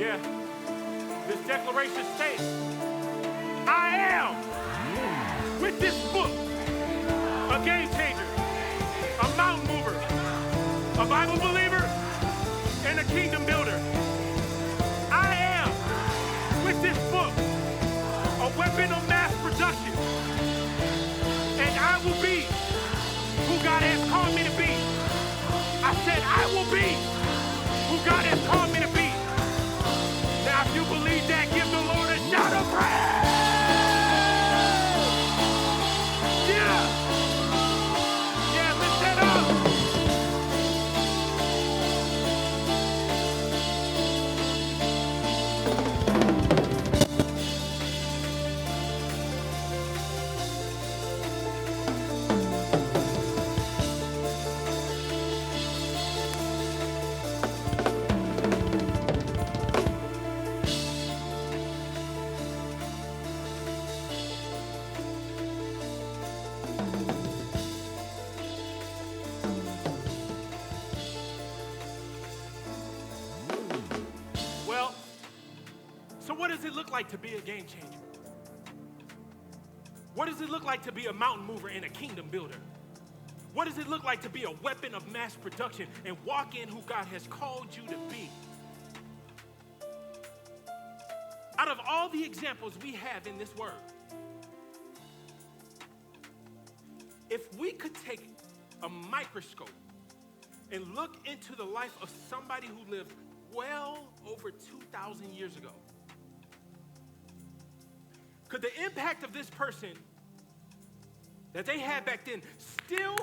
Yeah, this declaration states, I am, with this book, a game changer, a mountain mover, a Bible believer, and a kingdom builder. I am, with this book, a weapon of mass production, and I will be who God has called me to be. I said I will be who God has called me to be. Now, if you believe that, give the Lord a shout of praise. Yeah. Yeah, lift that up. Well, so what does it look like to be a game changer? What does it look like to be a mountain mover and a kingdom builder? What does it look like to be a weapon of mass production and walk in who God has called you to be? Out of all the examples we have in this word, if we could take a microscope and look into the life of somebody who lived well over 2,000 years ago, could the impact of this person that they had back then still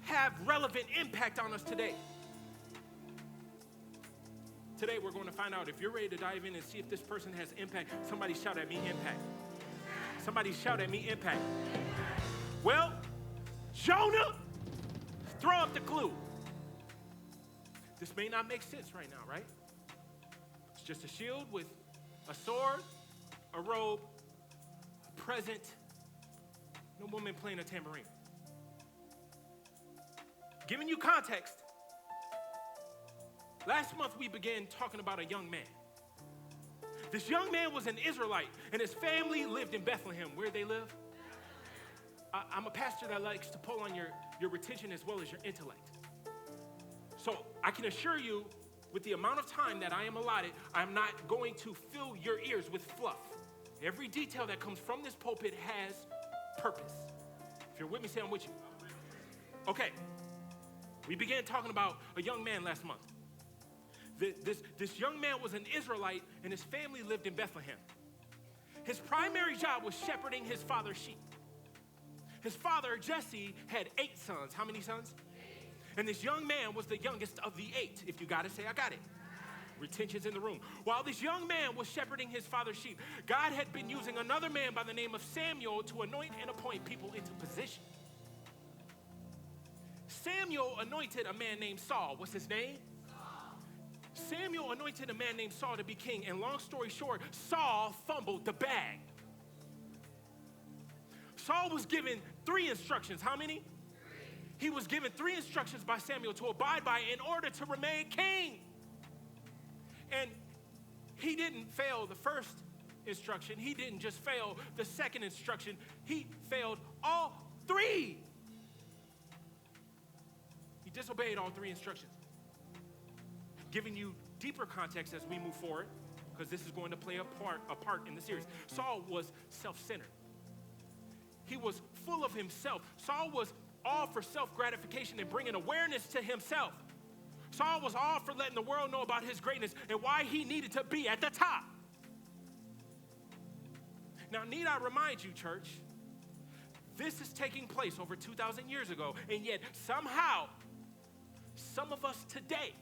have relevant impact on us today? Today we're going to find out. If you're ready to dive in and see if this person has impact, somebody shout at me, impact. Somebody shout at me, impact. Well, Jonah, throw up the clue. This may not make sense right now, right? It's just a shield with a sword, a robe, a present, no woman playing a tambourine. Giving you context, last month we began talking about a young man. This young man was an Israelite, and his family lived in Bethlehem. Where they live? I'm a pastor that likes to pull on your retention as well as your intellect. So I can assure you, with the amount of time that I am allotted, I'm not going to fill your ears with fluff. Every detail that comes from this pulpit has purpose. If you're with me, say I'm with you. Okay, we began talking about a young man last month. This young man was an Israelite, and his family lived in Bethlehem. His primary job was shepherding his father's sheep. His father, Jesse, had 8 sons. How many sons? 8. And this young man was the youngest of the 8. If you got it, say, I got it. Retention's in the room. While this young man was shepherding his father's sheep, God had been using another man by the name of Samuel to anoint and appoint people into position. Samuel anointed a man named Saul. What's his name? Samuel anointed a man named Saul to be king, and long story short, Saul fumbled the bag. Saul was given 3 instructions. How many? 3. He was given 3 instructions by Samuel to abide by in order to remain king. And he didn't fail the first instruction. He didn't just fail the second instruction. He failed all 3. He disobeyed all 3 instructions. Giving you deeper context as we move forward, because this is going to play a part in the series. Saul was self-centered. He was full of himself. Saul was all for self-gratification and bringing awareness to himself. Saul was all for letting the world know about his greatness and why he needed to be at the top. Now, need I remind you, church, this is taking place over 2,000 years ago, and yet somehow, some of us today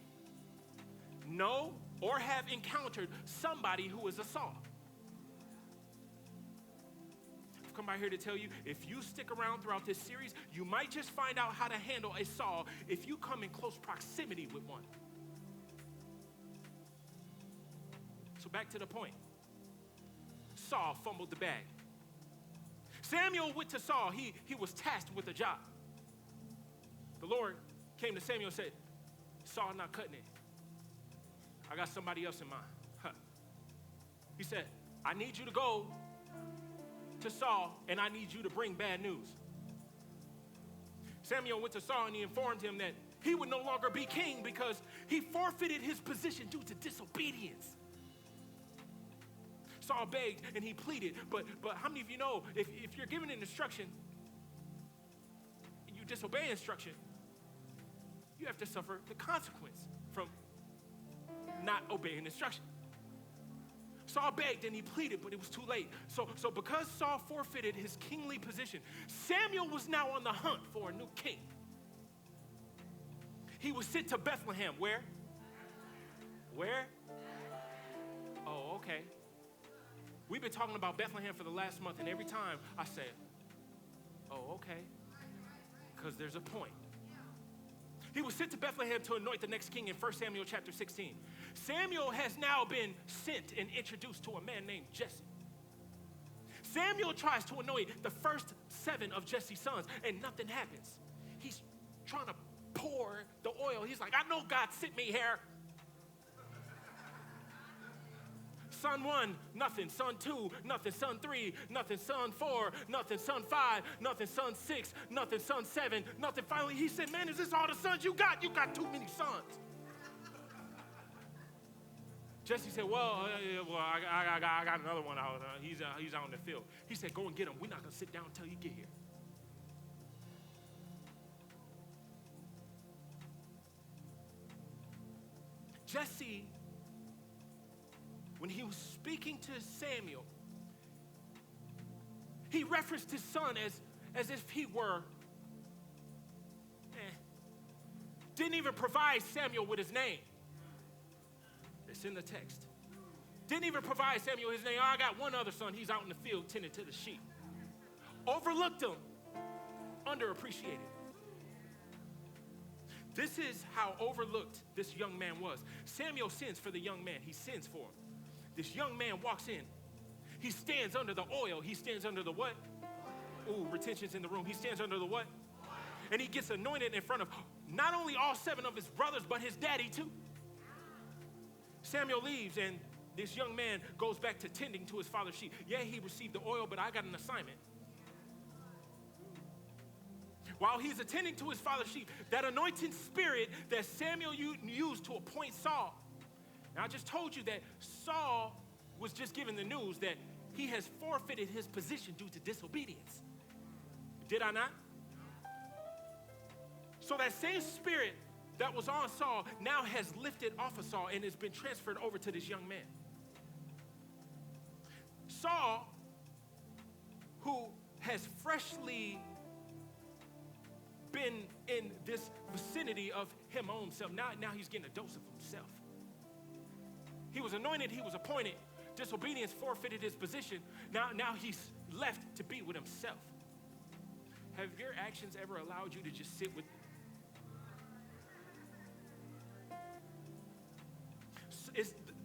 know or have encountered somebody who is a Saul. I've come out here to tell you, if you stick around throughout this series, you might just find out how to handle a Saul if you come in close proximity with one. So back to the point. Saul fumbled the bag. Samuel went to Saul. He was tasked with a job. The Lord came to Samuel and said, Saul not cutting it. I got somebody else in mind. He said, I need you to go to Saul, and I need you to bring bad news. Samuel went to Saul, and he informed him that he would no longer be king because he forfeited his position due to disobedience. Saul begged and he pleaded, but how many of you know if you're given an instruction and you disobey instruction, you have to suffer the consequence from not obeying instruction. Saul begged and he pleaded, but it was too late. So because Saul forfeited his kingly position, Samuel was now on the hunt for a new king. He was sent to Bethlehem. Where? Where? Oh, okay. We've been talking about Bethlehem for the last month, and every time I say, oh, okay, because there's a point. He was sent to Bethlehem to anoint the next king in 1 Samuel chapter 16. Samuel has now been sent and introduced to a man named Jesse. Samuel tries to anoint the first 7 of Jesse's sons, and nothing happens. He's trying to pour the oil. He's like, I know God sent me here. Son 1, nothing. Son 2, nothing. Son 3, nothing. Son 4, nothing. Son 5, nothing. Son 6, nothing. Son 7, nothing. Finally, he said, man, is this all the sons you got? You got too many sons. Jesse said, I got another one out. He's out in the field. He said, go and get him. We're not going to sit down until you get here. Jesse, when he was speaking to Samuel, he referenced his son as if he were, didn't even provide Samuel with his name. It's in the text. Didn't even provide Samuel his name. Oh, I got one other son. He's out in the field tending to the sheep. Overlooked him. Underappreciated. This is how overlooked this young man was. Samuel sends for the young man. He sends for him. This young man walks in. He stands under the oil. He stands under the what? Ooh, retention's in the room. He stands under the what? And he gets anointed in front of not only all 7 of his brothers, but his daddy too. Samuel leaves, and this young man goes back to tending to his father's sheep. Yeah, he received the oil, but I got an assignment. While he's attending to his father's sheep, that anointing spirit that Samuel used to appoint Saul. And I just told you that Saul was just given the news that he has forfeited his position due to disobedience. Did I not? So that same spirit that was on Saul now has lifted off of Saul and has been transferred over to this young man. Saul, who has freshly been in this vicinity of him own self, now he's getting a dose of himself. He was anointed, he was appointed. Disobedience forfeited his position. Now he's left to be with himself. Have your actions ever allowed you to just sit with?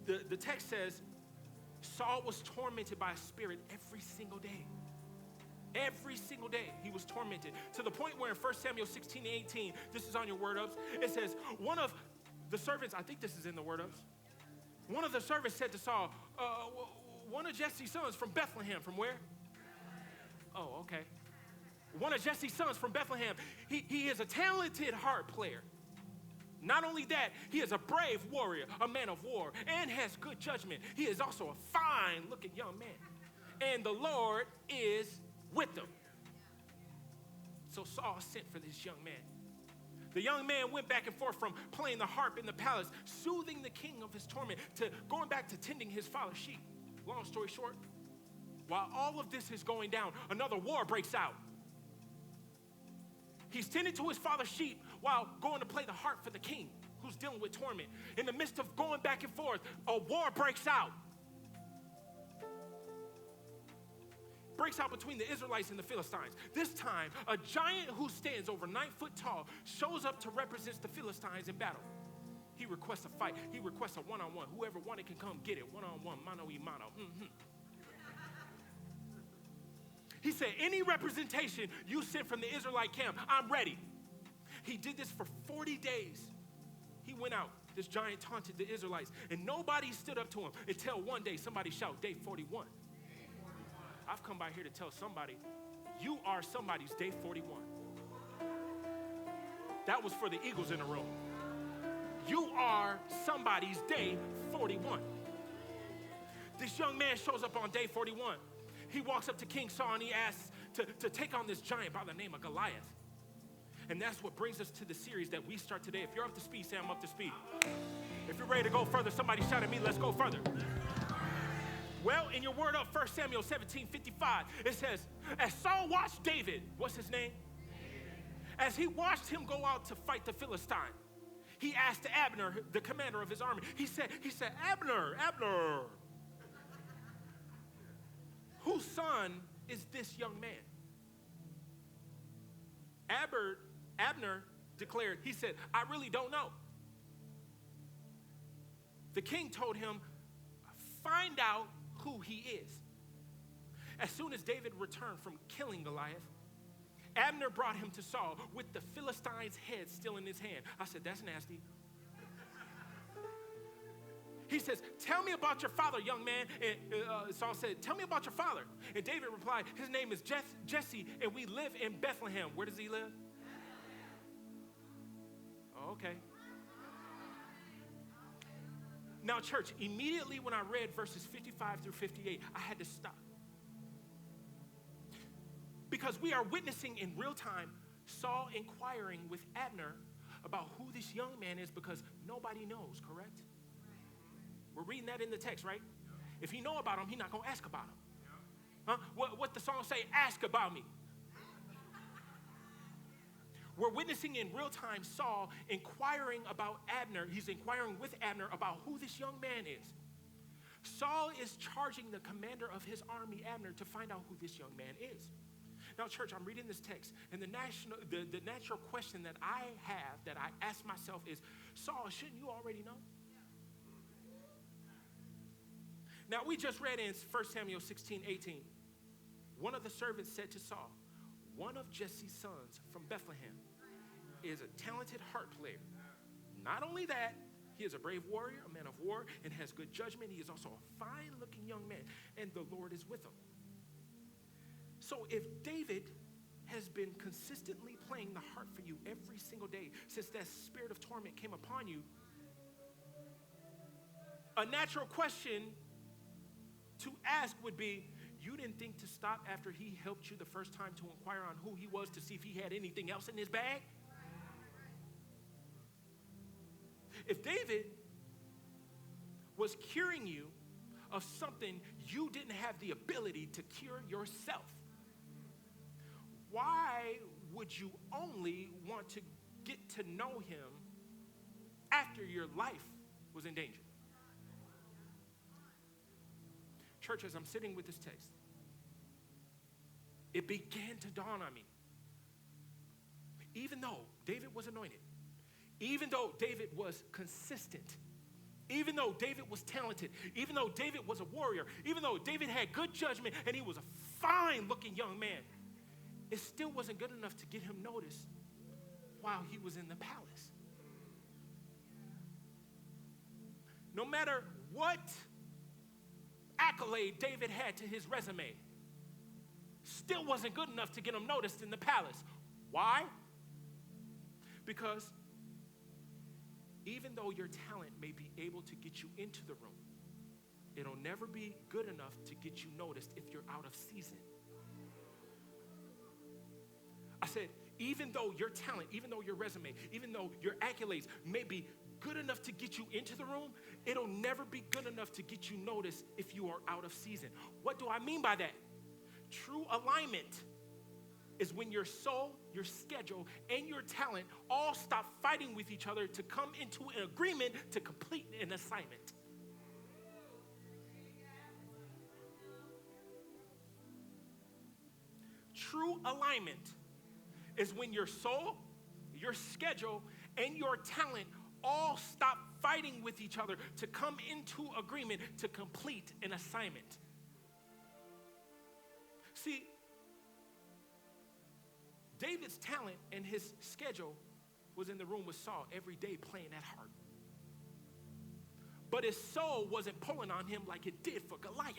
The text says Saul was tormented by a spirit every single day. Every single day he was tormented, to the point where in 1 Samuel 16 and 18, this is on your word ups, it says, one of the servants, I think this is in the word ups, one of the servants said to Saul, one of Jesse's sons from Bethlehem, from where? Oh, okay. One of Jesse's sons from Bethlehem, he is a talented harp player. Not only that, he is a brave warrior, a man of war, and has good judgment. He is also a fine-looking young man. And the Lord is with them. So Saul sent for this young man. The young man went back and forth from playing the harp in the palace, soothing the king of his torment, to going back to tending his father's sheep. Long story short, while all of this is going down, another war breaks out. He's tending to his father's sheep while going to play the harp for the king who's dealing with torment. In the midst of going back and forth, a war breaks out. Breaks out between the Israelites and the Philistines. This time, a giant who stands over 9 foot tall shows up to represent the Philistines in battle. He requests a fight. He requests a one-on-one. Whoever wanted can come get it. One-on-one, mano-y-mano. He said, any representation you sent from the Israelite camp, I'm ready. He did this for 40 days. He went out This giant taunted the Israelites, and nobody stood up to him until one day somebody shouted, day 41. I've come by here to tell somebody, you are somebody's day 41. That was for the eagles in the room. You are somebody's day 41. This young man shows up on day 41. He walks up to King Saul and he asks to take on this giant by the name of Goliath. And that's what brings us to the series that we start today. If you're up to speed, say I'm up to speed. If you're ready to go further, somebody shout at me, let's go further. Well, in your word of 1 Samuel 17:55, it says, as Saul watched David, what's his name? As he watched him go out to fight the Philistine, he asked Abner, the commander of his army, he said, Abner, whose son is this young man? Abner declared, he said, I really don't know. The king told him, find out who he is. As soon as David returned from killing Goliath, Abner brought him to Saul with the Philistine's head still in his hand. I said, that's nasty. He says, tell me about your father, young man. And Saul said, tell me about your father. And David replied, his name is Jesse, and we live in Bethlehem. Where does he live? Oh, okay. Now, church, immediately when I read verses 55 through 58, I had to stop. Because we are witnessing in real time Saul inquiring with Abner about who this young man is because nobody knows, correct? We're reading that in the text, right? If he know about him, he's not going to ask about him. Huh? What the song say? Ask about me. We're witnessing in real time Saul inquiring about Abner. He's inquiring with Abner about who this young man is. Saul is charging the commander of his army, Abner, to find out who this young man is. Now, church, I'm reading this text, and the natural question that I have, that I ask myself is, Saul, shouldn't you already know? Now, we just read in 1 Samuel 16:18, one of the servants said to Saul, one of Jesse's sons from Bethlehem is a talented harp player. Not only that, he is a brave warrior, a man of war, and has good judgment. He is also a fine-looking young man, and the Lord is with him. So if David has been consistently playing the harp for you every single day since that spirit of torment came upon you, a natural question to ask would be, you didn't think to stop after he helped you the first time to inquire on who he was to see if he had anything else in his bag? If David was curing you of something you didn't have the ability to cure yourself, why would you only want to get to know him after your life was in danger? Church, as I'm sitting with this text, it began to dawn on me. Even though David was anointed, even though David was consistent, even though David was talented, even though David was a warrior, even though David had good judgment and he was a fine-looking young man, it still wasn't good enough to get him noticed while he was in the palace. No matter what accolade David had to his resume, still wasn't good enough to get him noticed in the palace. Why? Because even though your talent may be able to get you into the room, it'll never be good enough to get you noticed if you're out of season. I said, even though your talent, even though your resume, even though your accolades may be good enough to get you into the room, it'll never be good enough to get you noticed if you are out of season. What do I mean by that? True alignment is when your soul, your schedule, and your talent all stop fighting with each other to come into an agreement to complete an assignment. True alignment is when your soul, your schedule, and your talent all stop fighting with each other to come into agreement to complete an assignment. See, David's talent and his schedule was in the room with Saul every day playing that harp. but his soul wasn't pulling on him like it did for Goliath.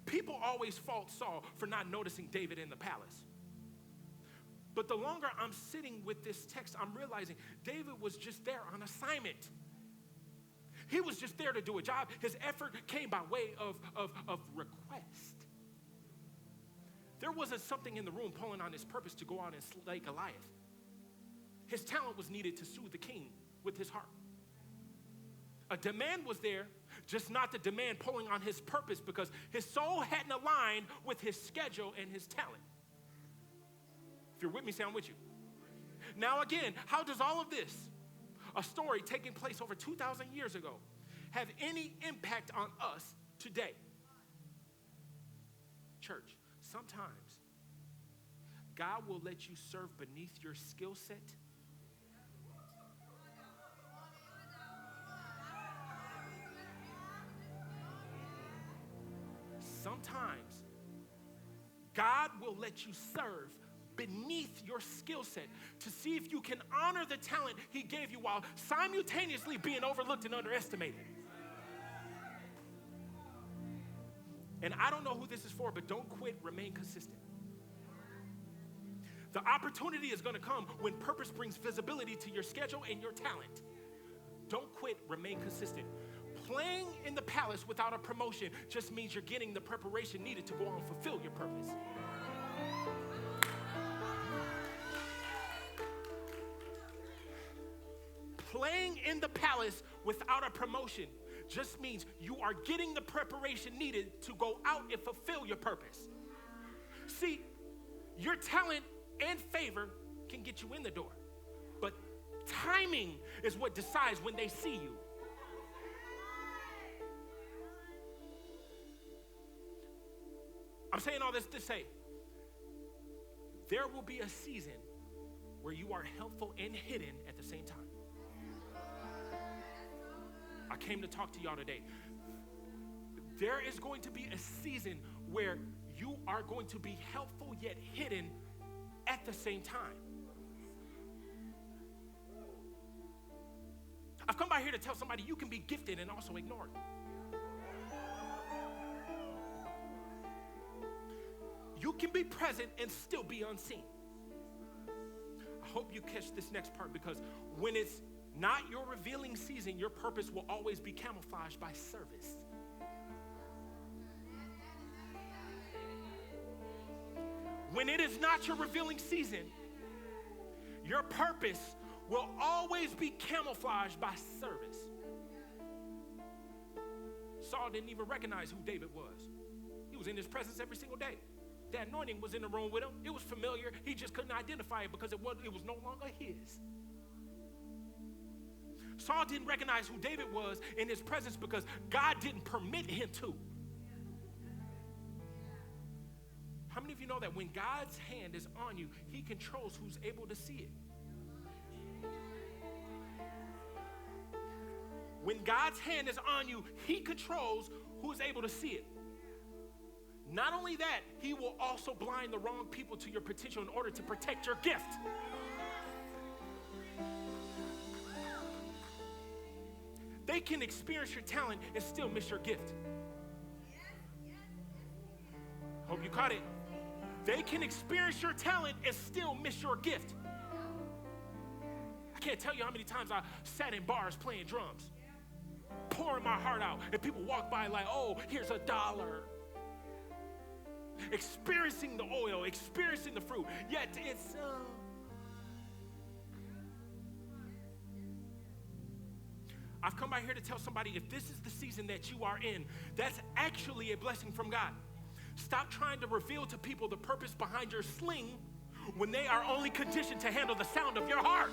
People always fault Saul for not noticing David in the palace. But the longer I'm sitting with this text, I'm realizing David was just there on assignment. He was just there to do a job. His effort came by way of request. There wasn't something in the room pulling on his purpose to go out and slay Goliath. His talent was needed to soothe the king with his heart. A demand was there, just not the demand pulling on his purpose because his soul hadn't aligned with his schedule and his talent. If you're with me, say I'm with you. Now again, how does all of this, a story taking place over 2,000 years ago, have any impact on us today? Church, sometimes God will let you serve beneath your skill set. Sometimes God will let you serve beneath your skill set to see if you can honor the talent he gave you while simultaneously being overlooked and underestimated. And I don't know who this is for, but don't quit, remain consistent. The opportunity is going to come when purpose brings visibility to your schedule and your talent. Don't quit, remain consistent. Playing in the palace without a promotion just means you're getting the preparation needed to go on and fulfill your purpose. Playing in the palace without a promotion just means you are getting the preparation needed to go out and fulfill your purpose. See, your talent and favor can get you in the door, but timing is what decides when they see you. I'm saying all this to say, there will be a season where you are helpful and hidden at the same time. I came to talk to y'all today. There is going to be a season where you are going to be helpful yet hidden at the same time. I've come by here to tell somebody you can be gifted and also ignored. You can be present and still be unseen. I hope you catch this next part, because when it's not your revealing season, your purpose will always be camouflaged by service. When it is not your revealing season, your purpose will always be camouflaged by service. Saul didn't even recognize who David was. He was in his presence every single day. The anointing was in the room with him. It was familiar. He just couldn't identify it because it was no longer his. Saul didn't recognize who David was in his presence because God didn't permit him to. How many of you know that when God's hand is on you, he controls who's able to see it? When God's hand is on you, he controls who is able to see it. Not only that, he will also blind the wrong people to your potential in order to protect your gift. They can experience your talent and still miss your gift. Hope you caught it. They can experience your talent and still miss your gift. I can't tell you how many times I sat in bars playing drums, pouring my heart out, and people walk by like, oh, here's $1. Experiencing the oil, experiencing the fruit, yet it's I've come by here to tell somebody, if this is the season that you are in, that's actually a blessing from God. Stop trying to reveal to people the purpose behind your sling when they are only conditioned to handle the sound of your heart.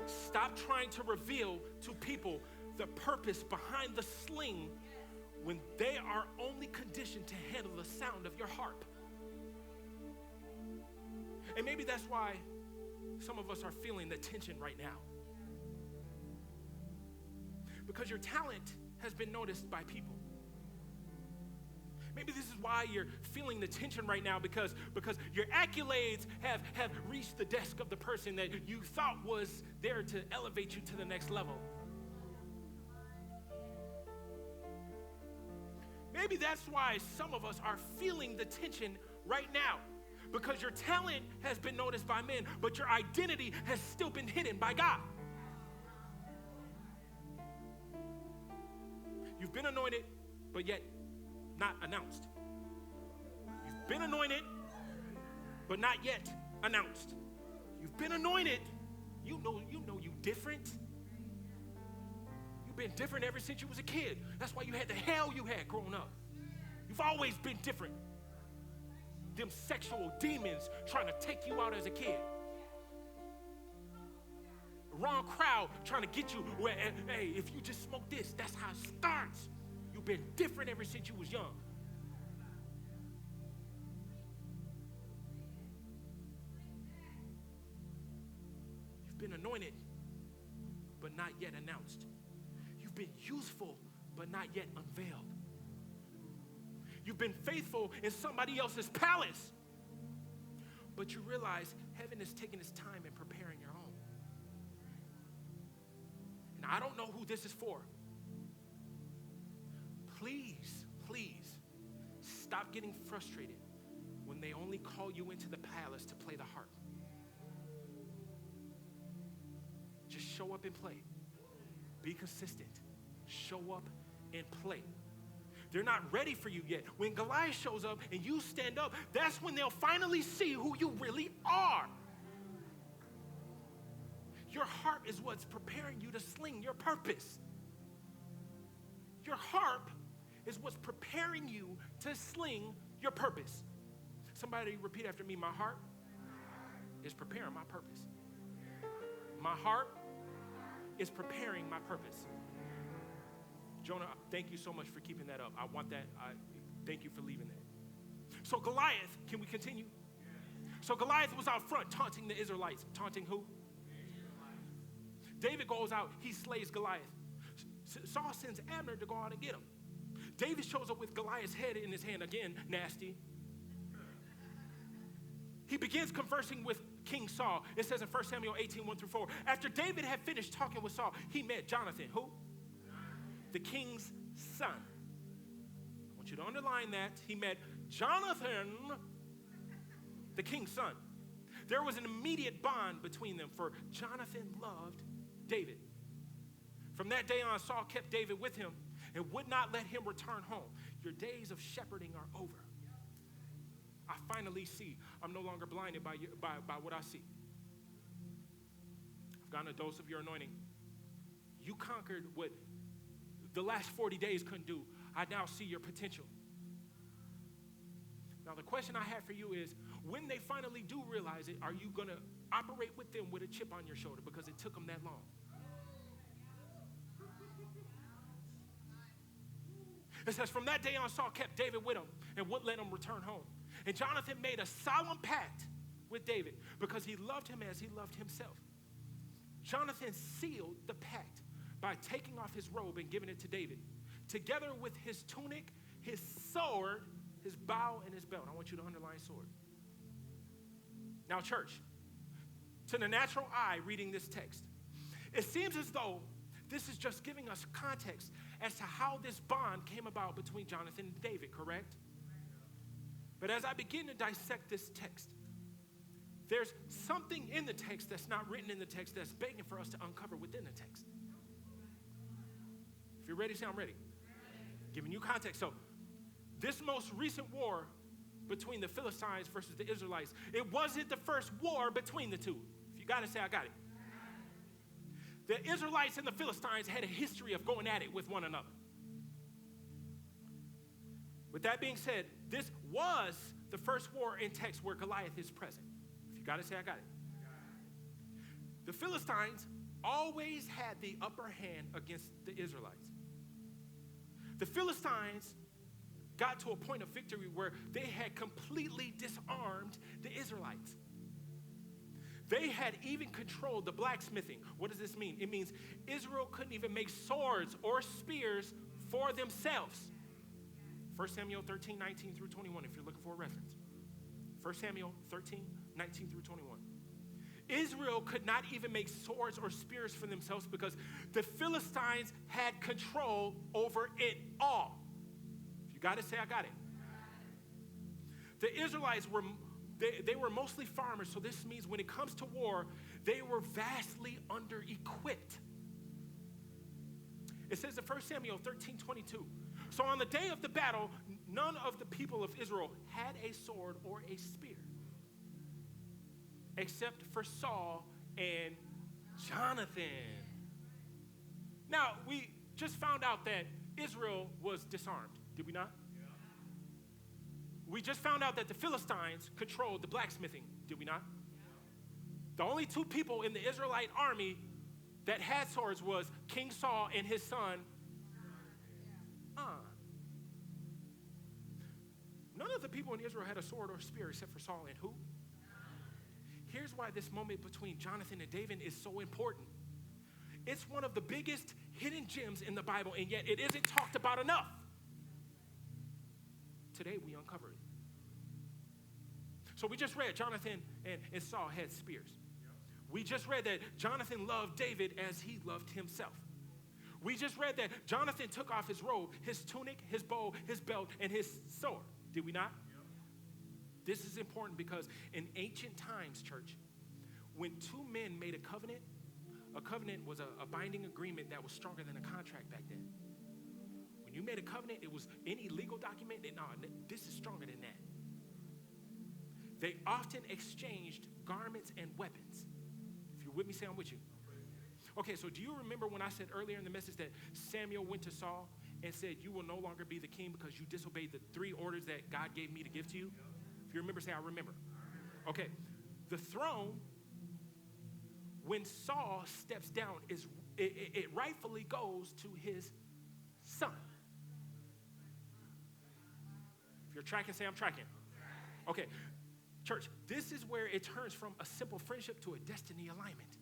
Stop trying to reveal to people the purpose behind the sling when they are only conditioned to handle the sound of your harp. And maybe that's why some of us are feeling the tension right now. Because your talent has been noticed by people. Maybe this is why you're feeling the tension right now, because your accolades have reached the desk of the person that you thought was there to elevate you to the next level. Maybe that's why some of us are feeling the tension right now, because your talent has been noticed by men, but your identity has still been hidden by God. You've been anointed, but yet not announced. You've been anointed, but not yet announced. You've been anointed. You know you different. You've been different ever since you was a kid. That's why you had the hell you had growing up. You've always been different. Them sexual demons trying to take you out as a kid. Wrong crowd trying to get you where, hey, if you just smoke this, that's how it starts. You've been different ever since you was young. You've been anointed, but not yet announced. You've been useful, but not yet unveiled. You've been faithful in somebody else's palace, but you realize heaven is taking its time in preparing your own. And I don't know who this is for. Please, please, stop getting frustrated when they only call you into the palace to play the harp. Just show up and play. Be consistent. Show up and play. They're not ready for you yet. When Goliath shows up and you stand up, that's when they'll finally see who you really are. Your harp is what's preparing you to sling your purpose. Your harp is what's preparing you to sling your purpose. Somebody repeat after me. My harp is preparing my purpose. My harp is preparing my purpose. Jonah, thank you so much for keeping that up. I want that. Thank you for leaving that. So Goliath, can we continue? So Goliath was out front taunting the Israelites. Taunting who? David goes out. He slays Goliath. Saul sends Abner to go out and get him. David shows up with Goliath's head in his hand. Again, nasty. He begins conversing with King Saul. It says in 1 Samuel 18, 1-4, after David had finished talking with Saul, he met Jonathan. Who? The king's son. I want you to underline that. He met Jonathan, the king's son. There was an immediate bond between them, for Jonathan loved David. From that day on, Saul kept David with him and would not let him return home. Your days of shepherding are over. I finally see. I'm no longer blinded by what I see. I've gotten a dose of your anointing. You conquered what the last 40 days couldn't do. I now see your potential. Now, the question I have for you is, when they finally do realize it, are you going to operate with them with a chip on your shoulder because it took them that long? It says, from that day on, Saul kept David with him and wouldn't let him return home. And Jonathan made a solemn pact with David because he loved him as he loved himself. Jonathan sealed the pact by taking off his robe and giving it to David, together with his tunic, his sword, his bow, and his belt. I want you to underline sword. Now, church, to the natural eye reading this text, it seems as though this is just giving us context as to how this bond came about between Jonathan and David, correct? But as I begin to dissect this text, there's something in the text that's not written in the text that's begging for us to uncover within the text. If you're ready, say I'm ready. Giving you context. So this most recent war between the Philistines versus the Israelites, it wasn't the first war between the two. If you got it, say I got it. The Israelites and the Philistines had a history of going at it with one another. With that being said, this was the first war in text where Goliath is present. If you got it, say I got it. The Philistines always had the upper hand against the Israelites. The Philistines got to a point of victory where they had completely disarmed the Israelites. They had even controlled the blacksmithing. What does this mean? It means Israel couldn't even make swords or spears for themselves. 1 Samuel 13, 19 through 21, if you're looking for a reference. 1 Samuel 13, 19 through 21. Israel could not even make swords or spears for themselves because the Philistines had control over it all. If you got it, say I got it. The Israelites were they were mostly farmers, so this means when it comes to war, they were vastly under-equipped. It says in 1 Samuel 13, 22, so on the day of the battle, none of the people of Israel had a sword or a spear, except for Saul and Jonathan. Now, we just found out that Israel was disarmed, did we not? Yeah. We just found out that the Philistines controlled the blacksmithing, did we not? Yeah. The only two people in the Israelite army that had swords was King Saul and his son. None of the people in Israel had a sword or spear except for Saul and who? Here's why this moment between Jonathan and David is so important. It's one of the biggest hidden gems in the Bible, and yet it isn't talked about enough. Today we uncover it. So we just read Jonathan and Saul had spears. We just read that Jonathan loved David as he loved himself. We just read that Jonathan took off his robe, his tunic, his bow, his belt, and his sword. Did we not? This is important because in ancient times, church, when two men made a covenant was a binding agreement that was stronger than a contract back then. When you made a covenant, it was any legal document. This is stronger than that. They often exchanged garments and weapons. If you're with me, say I'm with you. Okay, so do you remember when I said earlier in the message that Samuel went to Saul and said, you will no longer be the king because you disobeyed the 3 orders that God gave me to give to you? If you remember, say I remember. Okay, the throne, when Saul steps down, it rightfully goes to his son. If you're tracking, say I'm tracking. Okay, church, this is where it turns from a simple friendship to a destiny alignment.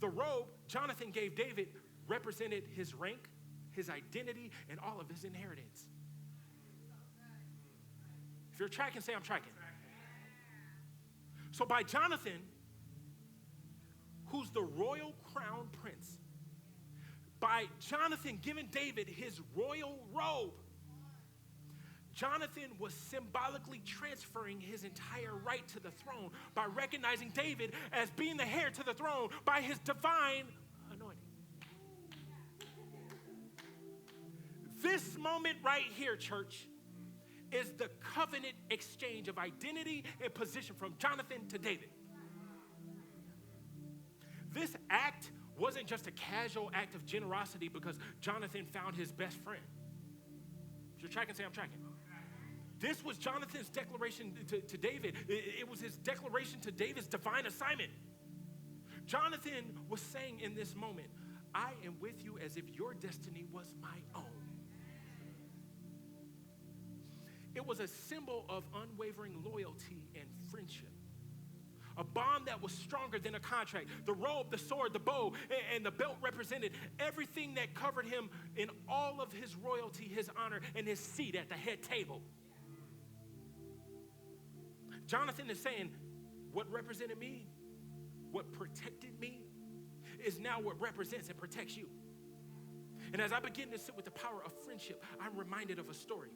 The robe Jonathan gave David represented his rank, his identity, and all of his inheritance. If you're tracking, say I'm tracking. So by Jonathan, who's the royal crown prince, by Jonathan giving David his royal robe, Jonathan was symbolically transferring his entire right to the throne by recognizing David as being the heir to the throne by his divine anointing. This moment right here, church, is the covenant exchange of identity and position from Jonathan to David. This act wasn't just a casual act of generosity because Jonathan found his best friend. If you're tracking, say I'm tracking. This was Jonathan's declaration to David. It was his declaration to David's divine assignment. Jonathan was saying in this moment, I am with you as if your destiny was my own. It was a symbol of unwavering loyalty and friendship. A bond that was stronger than a contract. The robe, the sword, the bow, and the belt represented everything that covered him in all of his royalty, his honor, and his seat at the head table. Jonathan is saying, what represented me, what protected me, is now what represents and protects you. And as I begin to sit with the power of friendship, I'm reminded of a story.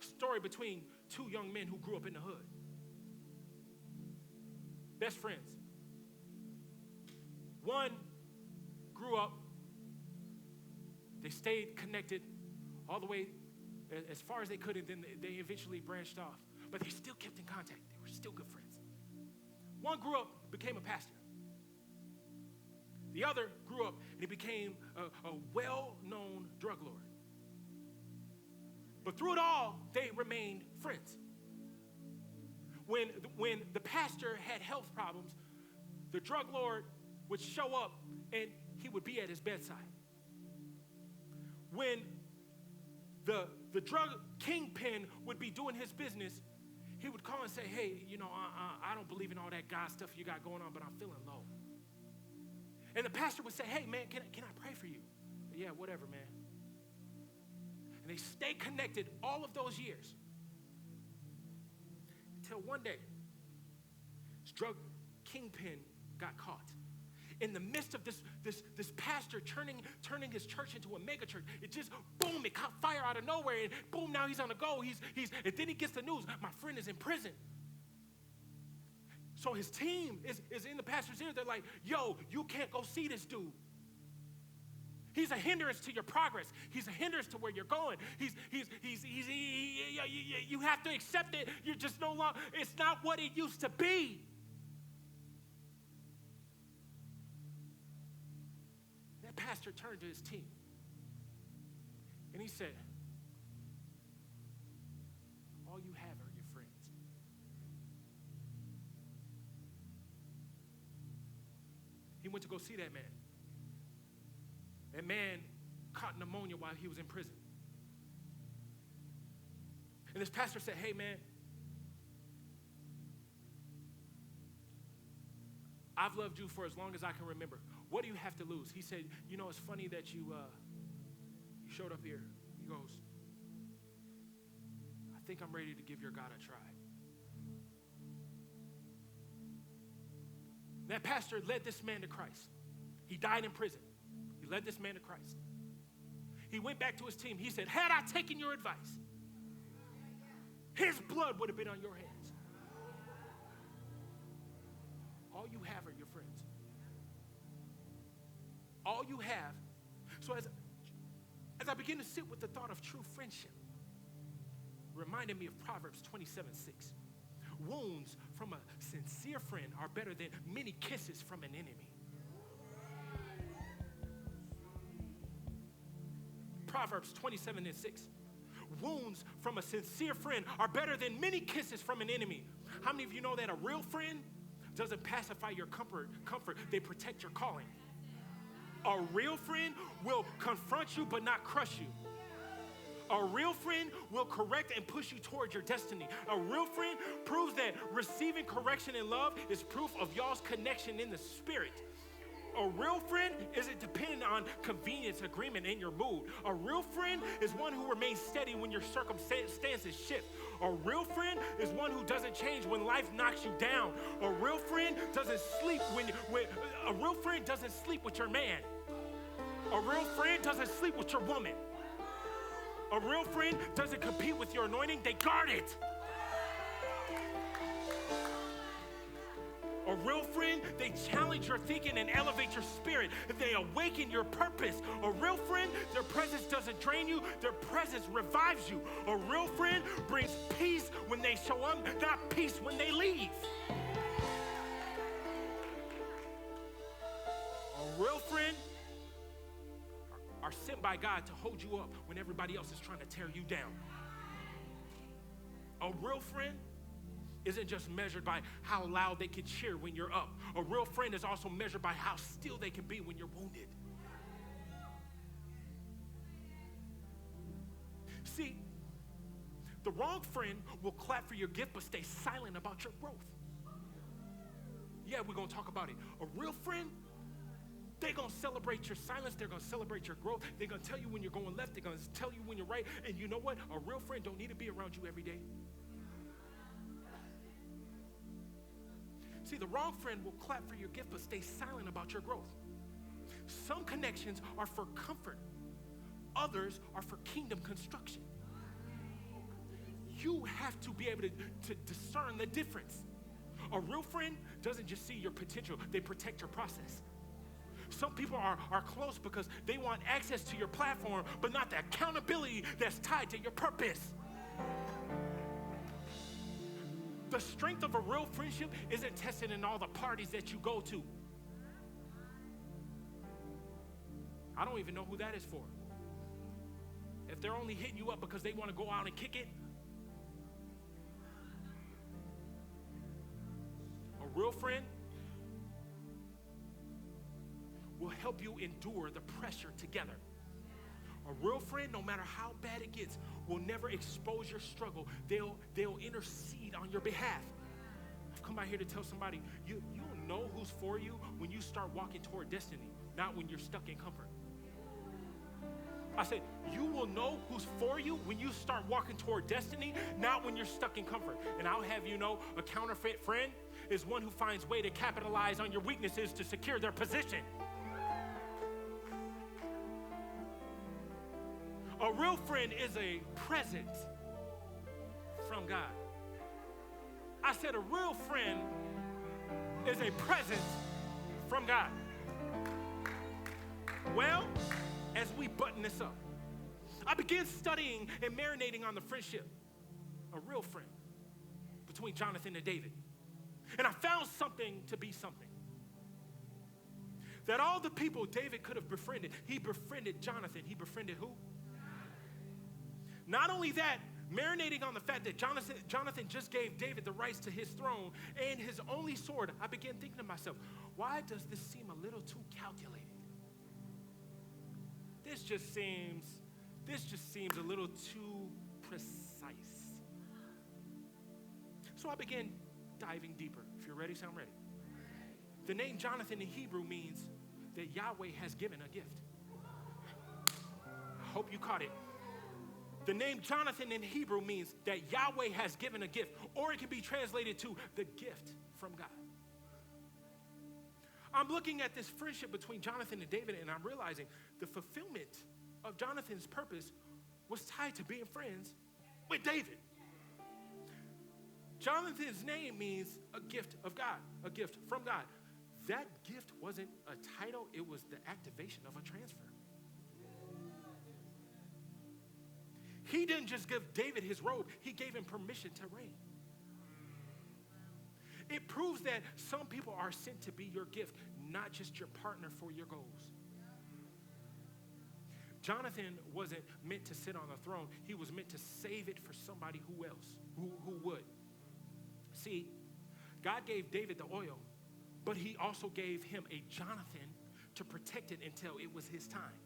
Story between 2 young men who grew up in the hood. Best friends. One grew up, they stayed connected all the way as far as they could, and then they eventually branched off. But they still kept in contact. They were still good friends. One grew up, became a pastor. The other grew up, and he became a well-known drug lord. But through it all, they remained friends. When the pastor had health problems, the drug lord would show up, and he would be at his bedside. When the drug kingpin would be doing his business, he would call and say, hey, I don't believe in all that God stuff you got going on, but I'm feeling low. And the pastor would say, hey, man, can I pray for you? Yeah, whatever, man. And they stayed connected all of those years until one day, this drug kingpin got caught. In the midst of this pastor turning his church into a mega church, it just, boom, it caught fire out of nowhere, and boom, now he's on the go. And then he gets the news, my friend is in prison. So his team is in the pastor's ear. They're like, yo, you can't go see this dude. He's a hindrance to your progress. He's a hindrance to where you're going. You have to accept it. You're just no longer, it's not what it used to be. That pastor turned to his team and he said, all you have are your friends. He went to go see that man. That man caught pneumonia while he was in prison. And this pastor said, hey, man, I've loved you for as long as I can remember. What do you have to lose? He said, it's funny that you showed up here. He goes, I think I'm ready to give your God a try. That pastor led this man to Christ. He died in prison. He led this man to Christ. He went back to his team. He said, had I taken your advice, his blood would have been on your hands. All you have are your friends. All you have. So as I begin to sit with the thought of true friendship, reminded me of Proverbs 27:6. Wounds from a sincere friend are better than many kisses from an enemy. Proverbs 27:6. Wounds from a sincere friend are better than many kisses from an enemy. How many of you know that a real friend doesn't pacify your comfort, they protect your calling? A real friend will confront you but not crush you. A real friend will correct and push you towards your destiny. A real friend proves that receiving correction and love is proof of y'all's connection in the spirit. A real friend isn't dependent on convenience, agreement, and your mood. A real friend is one who remains steady when your circumstances shift. A real friend is one who doesn't change when life knocks you down. A real friend doesn't sleep a real friend doesn't sleep with your man. A real friend doesn't sleep with your woman. A real friend doesn't compete with your anointing, they guard it. A real friend, they challenge your thinking and elevate your spirit. They awaken your purpose. A real friend, their presence doesn't drain you, their presence revives you. A real friend brings peace when they show up, not peace when they leave. A real friend are sent by God to hold you up when everybody else is trying to tear you down. A real friend isn't just measured by how loud they can cheer when you're up. A real friend is also measured by how still they can be when you're wounded. See, the wrong friend will clap for your gift but stay silent about your growth. Yeah, we're going to talk about it. A real friend, they're going to celebrate your silence. They're going to celebrate your growth. They're going to tell you when you're going left. They're going to tell you when you're right. And you know what? A real friend don't need to be around you every day. See, the wrong friend will clap for your gift but stay silent about your growth. Some connections are for comfort. Others are for kingdom construction. You have to be able to discern the difference. A real friend doesn't just see your potential. They protect your process. Some people are close because they want access to your platform, but not the accountability that's tied to your purpose. The strength of a real friendship isn't tested in all the parties that you go to. I don't even know who that is for. If they're only hitting you up because they want to go out and kick it. A real friend will help you endure the pressure together. A real friend, no matter how bad it gets, will never expose your struggle. They'll intercede on your behalf. I've come out here to tell somebody, you'll know who's for you when you start walking toward destiny, not when you're stuck in comfort. I said, you will know who's for you when you start walking toward destiny, not when you're stuck in comfort. And I'll have you know, a counterfeit friend is one who finds way to capitalize on your weaknesses to secure their position. A real friend is a present from God. I said a real friend is a present from God. Well, as we button this up, I began studying and marinating on the friendship, a real friend, between Jonathan and David. And I found something to be something. That all the people David could have befriended, he befriended Jonathan. He befriended who? Not only that, marinating on the fact that Jonathan just gave David the rights to his throne and his only sword, I began thinking to myself, why does this seem a little too calculated? This just seems a little too precise. So I began diving deeper. If you're ready, sound ready. The name Jonathan in Hebrew means that Yahweh has given a gift. I hope you caught it. The name Jonathan in Hebrew means that Yahweh has given a gift, or it can be translated to the gift from God. I'm looking at this friendship between Jonathan and David, and I'm realizing the fulfillment of Jonathan's purpose was tied to being friends with David. Jonathan's name means a gift of God, a gift from God. That gift wasn't a title, it was the activation of a transfer. He didn't just give David his robe, he gave him permission to reign. It proves that some people are sent to be your gift, not just your partner for your goals. Jonathan wasn't meant to sit on the throne. He was meant to save it for somebody who would. See, God gave David the oil, but he also gave him a Jonathan to protect it until it was his time.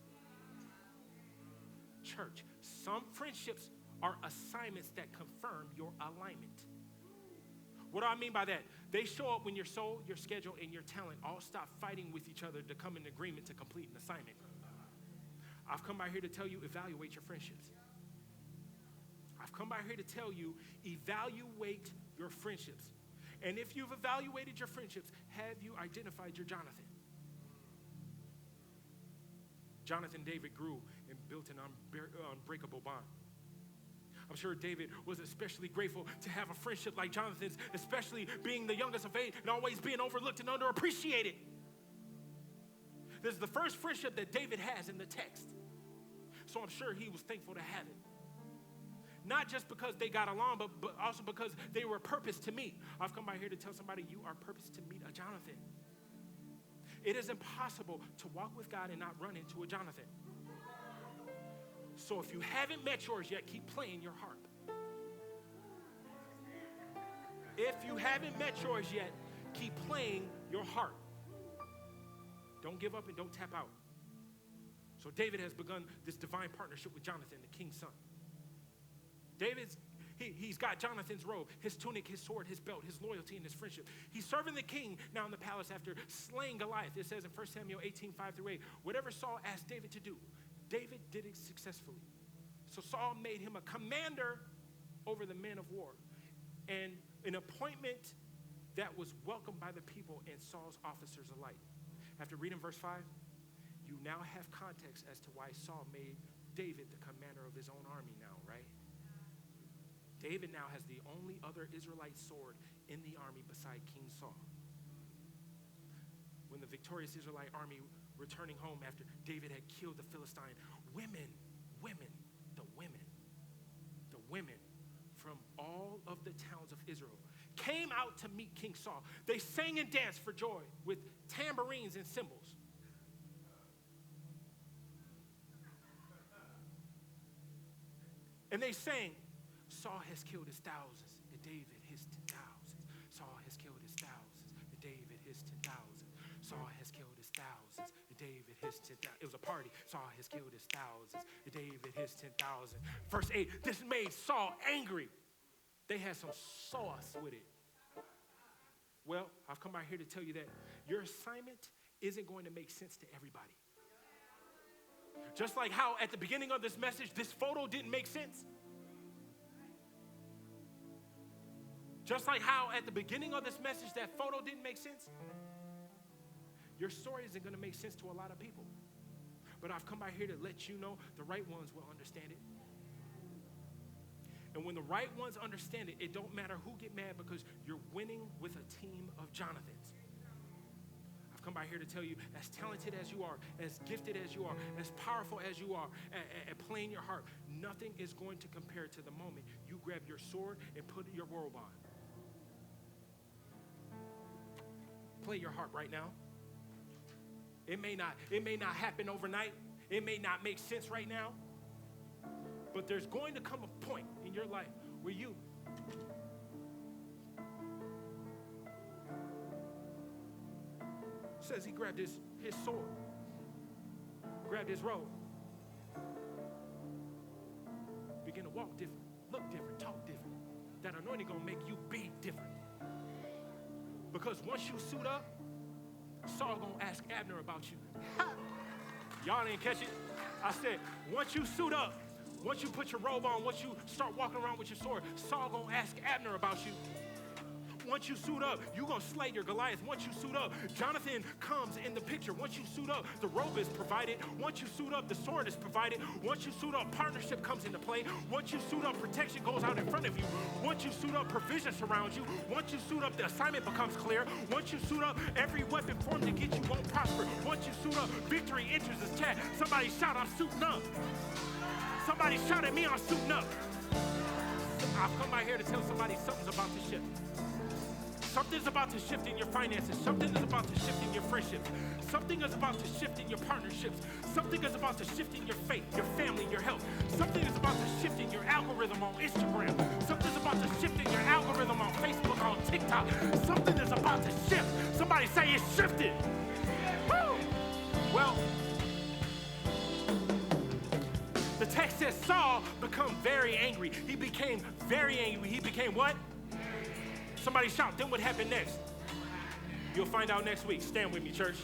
Church, some friendships are assignments that confirm your alignment. What do I mean by that? They show up when your soul, your schedule, and your talent all stop fighting with each other to come in agreement to complete an assignment. I've come out here to tell you, evaluate your friendships. I've come out here to tell you, evaluate your friendships. And if you've evaluated your friendships, have you identified your Jonathan? Jonathan David grew and built an unbreakable bond. I'm sure David was especially grateful to have a friendship like Jonathan's, especially being the youngest of 8 and always being overlooked and underappreciated. This is the first friendship that David has in the text. So I'm sure he was thankful to have it. Not just because they got along, but also because they were purposed to meet. I've come by here to tell somebody you are purposed to meet a Jonathan. It is impossible to walk with God and not run into a Jonathan. So if you haven't met yours yet, keep playing your harp. If you haven't met yours yet, keep playing your harp. Don't give up and don't tap out. So David has begun this divine partnership with Jonathan, the king's son. He's got Jonathan's robe, his tunic, his sword, his belt, his loyalty, and his friendship. He's serving the king now in the palace after slaying Goliath. It says in 1 Samuel 18:5-8, whatever Saul asked David to do, David did it successfully. So Saul made him a commander over the men of war, and an appointment that was welcomed by the people and Saul's officers alike. After reading verse 5, you now have context as to why Saul made David the commander of his own army now, right? David now has the only other Israelite sword in the army beside King Saul. When the victorious Israelite army returning home after David had killed the Philistine, the women from all of the towns of Israel came out to meet King Saul. They sang and danced for joy with tambourines and cymbals. And they sang, Saul has killed his thousands, and David his 10,000s. Saul has killed his thousands, and David his 10,000s. Saul has killed his thousands, and David his 10,000. It was a party. Saul has killed his thousands. David his 10,000. Verse 8, this made Saul angry. They had some sauce with it. Well, I've come out here to tell you that your assignment isn't going to make sense to everybody. Just like how at the beginning of this message, this photo didn't make sense. Just like how at the beginning of this message, that photo didn't make sense. Your story isn't going to make sense to a lot of people. But I've come out here to let you know the right ones will understand it. And when the right ones understand it, it don't matter who get mad because you're winning with a team of Jonathans. I've come by here to tell you, as talented as you are, as gifted as you are, as powerful as you are at playing your harp, nothing is going to compare to the moment you grab your sword and put your robe on. Play your harp right now. It may not happen overnight. It may not make sense right now. But there's going to come a point in your life where you says he grabbed his sword, grabbed his robe, begin to walk different, look different, talk different. That anointing gonna make you be different. Because once you suit up, Saul gonna ask Abner about you. Y'all didn't catch it? I said, once you suit up, once you put your robe on, once you start walking around with your sword, Saul gonna ask Abner about you. Once you suit up, you're gonna slay your Goliath. Once you suit up, Jonathan comes in the picture. Once you suit up, the robe is provided. Once you suit up, the sword is provided. Once you suit up, partnership comes into play. Once you suit up, protection goes out in front of you. Once you suit up, provision surrounds you. Once you suit up, the assignment becomes clear. Once you suit up, every weapon formed to get you won't prosper. Once you suit up, victory enters the chat. Somebody shout, I'm suiting up. Somebody shout at me, I'm suiting up. I've come out here to tell somebody something's about to shift. Something's about to shift in your finances. Something is about to shift in your friendships. Something is about to shift in your partnerships. Something is about to shift in your faith, your family, your health. Something is about to shift in your algorithm on Instagram. Something's about to shift in your algorithm on Facebook, on TikTok. Something is about to shift. Somebody say it's shifted. Woo! Well, the text says Saul became very angry. He became very angry. He became what? Somebody shout, then what happened next? You'll find out next week. Stand with me, church.